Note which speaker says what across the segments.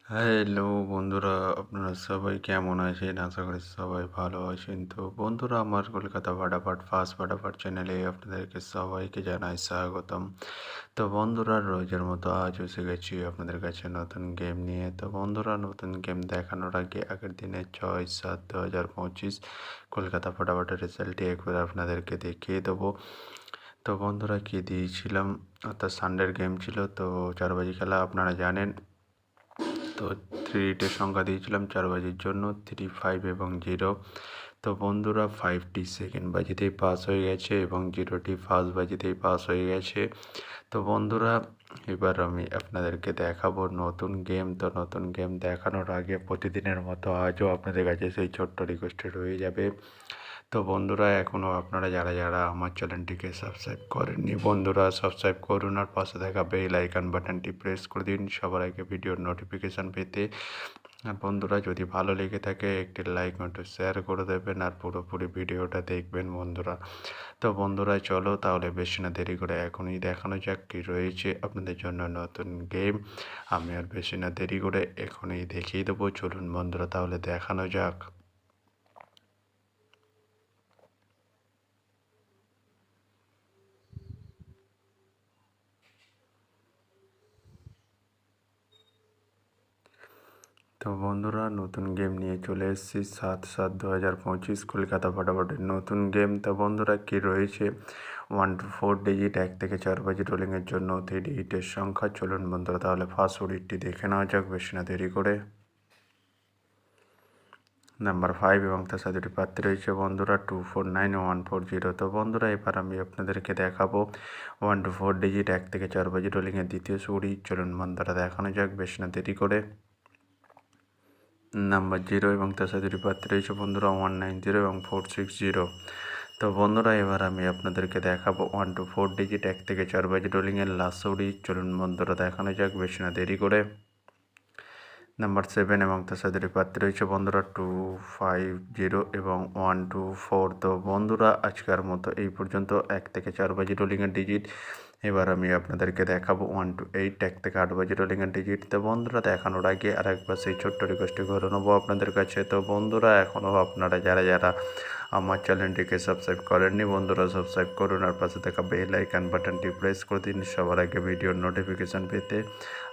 Speaker 1: Hello বন্ধুরা, আপনারা সবাই কেমন আছেন? আশা করি সবাই ভালো আছেন। তো বন্ধুরা, আমার কলকাতা ফাটাফাট ফার্স্ট ফাটাফাট চ্যানেলে আপনাদেরকে সবাইকে জানাই স্বাগতম। তো বন্ধুরা, রোজের মতো আজও এসে গেছি আপনাদের কাছে নতুন গেম নিয়ে। তো বন্ধুরা, নতুন গেম দেখানোর আগে আগের দিনের 6/7/2025 কলকাতা ফাটাফাটের রেজাল্টটি একবার আপনাদেরকে দেখিয়ে দেবো। তো বন্ধুরা, কি দিয়েছিলাম, অর্থাৎ সানডের গেম ছিল, তো 4 বাজি খেলা আপনারা জানেন। তো 3 সংখ্যা দিয়েছিলাম 4 বাজির জন্য, 3, 5 এবং 0। তো বন্ধুরা, 5টি সেকেন্ড বাজিতেই পাস হয়ে গেছে এবং 0টি ফার্স্ট বাজিতেই পাস হয়ে গেছে। তো বন্ধুরা, এবার আমি আপনাদেরকে দেখাবো নতুন গেম। তো নতুন গেম দেখানোর আগে প্রতিদিনের মতো আজও আপনাদের কাছে সেই ছোট্ট রিকোয়েস্টে রয়ে যাবে। তো বন্ধুরা, এখনও আপনারা যারা যারা আমার চ্যানেলটিকে সাবস্ক্রাইব করেননি, বন্ধুরা সাবস্ক্রাইব করুন আর পাশে থাকা বেল আইকন বাটনটি প্রেস করে দিন সবার আগে ভিডিওর নোটিফিকেশান পেতে। আর বন্ধুরা, যদি ভালো লেগে থাকে একটি লাইক একটু শেয়ার করে দেবেন আর পুরোপুরি ভিডিওটা দেখবেন বন্ধুরা। তো বন্ধুরা, চলো তাহলে বেশি না দেরি করে এখনই দেখানো যাক কী রয়েছে আপনাদের জন্য নতুন গেম। আমি আর বেশি না দেরি করে এখনই দেখিয়ে দেবো। চলুন বন্ধুরা, তাহলে দেখানো যাক। তো বন্ধুরা, নতুন গেম নিয়ে চলে এসেছি 7/7/2025 কলকাতা ফাটাফাটির নতুন গেম। তো বন্ধুরা, কী রয়েছে, 1 to 4 ডিজিট, 1 থেকে 4 বাজি রোলিংয়ের জন্য 3 ডিজিটের সংখ্যা। চলুন বন্ধুরা, তাহলে ফার্স্ট ওডিটটি দেখে নেওয়া যাক বেশি না দেরি করে। নাম্বার 5 এবং তার সাথে দুটি প্রার্থী রয়েছে বন্ধুরা, 249-140। তো বন্ধুরা, এবার আমি আপনাদেরকে দেখাবো 1 to 4 ডিজিট, 1 থেকে 4 বাজি রোলিংয়ের দ্বিতীয় সুড়ি। চলুন বন্ধুরা, দেখানো যাক বেশি না দেরি করে। নাম্বার 0 এবং তার সাথে দুটি প্রার্থী রয়েছে বন্ধুরা, 190 এবং 460। তো বন্ধুরা, এবার আমি আপনাদেরকে দেখাবো 1 to 4 ডিজিট, 1 থেকে 4 বাজি রোলিংয়ের লাস্ট সুড়ি। চলুন বন্ধুরা, দেখানো যাক বেশি না দেরি করে। নাম্বার 7 এবং তার সাথে দুটি প্রার্থী রয়েছে বন্ধুরা, 250 এবং 124। তো বন্ধুরা, আজকের মতো এই পর্যন্ত 1 থেকে 4 বাজি রোলিংয়ের ডিজিট। এবার আমি আপনাদেরকে দেখাবো 1 to 8, 1 থেকে 8 বাজি রোলিংয়ের ডিজিট। তো বন্ধুরা, দেখানোর আগে আরেকবার সেই ছোট্ট রিকোয়েস্টটি করে নেবো আপনাদের কাছে। তো বন্ধুরা, এখনও আপনারা যারা যারা আমার চ্যানেলটিকে সাবস্ক্রাইব করেননি, বন্ধুরা সাবস্ক্রাইব করুন আর পাশে থাকা বেল আইকন বাটনটি প্রেস করে দিন সবার আগে ভিডিওর নোটিফিকেশান পেতে।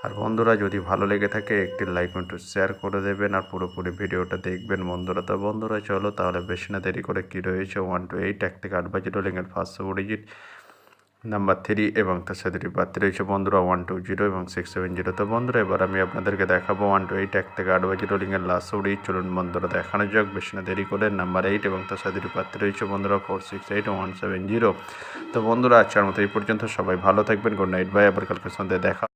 Speaker 1: আর বন্ধুরা, যদি ভালো লেগে থাকে একটি লাইক একটু শেয়ার করে দেবেন আর পুরোপুরি ভিডিওটা দেখবেন বন্ধুরা। তো বন্ধুরা, চলো তাহলে বেশি না দেরি করে কী রয়েছে, 1 to 8, 1 থেকে 8 বাজি রোলিংয়ের ফার্স্ট ডিজিট। নাম্বার 3 এবং তার সাথে বাড়তে রয়েছে বন্ধুরা, 120 এবং 670। তো বন্ধুরা, এবার আমি আপনাদেরকে দেখাবো 1 to 8, 1 থেকে 8 বাজি রোলিংয়ের লাস্ট উড়ি। চলুন বন্ধুরা, দেখানো যাক বেশি না দেরি করে। নাম্বার 8 এবং তার সাথে বাড়তে রয়েছে বন্ধুরা, 468 ও 170। তো বন্ধুরা, আজকের মতো এই পর্যন্ত। সবাই ভালো থাকবেন। Good night, bye. আবার কালকে সন্ধ্যায় দেখা।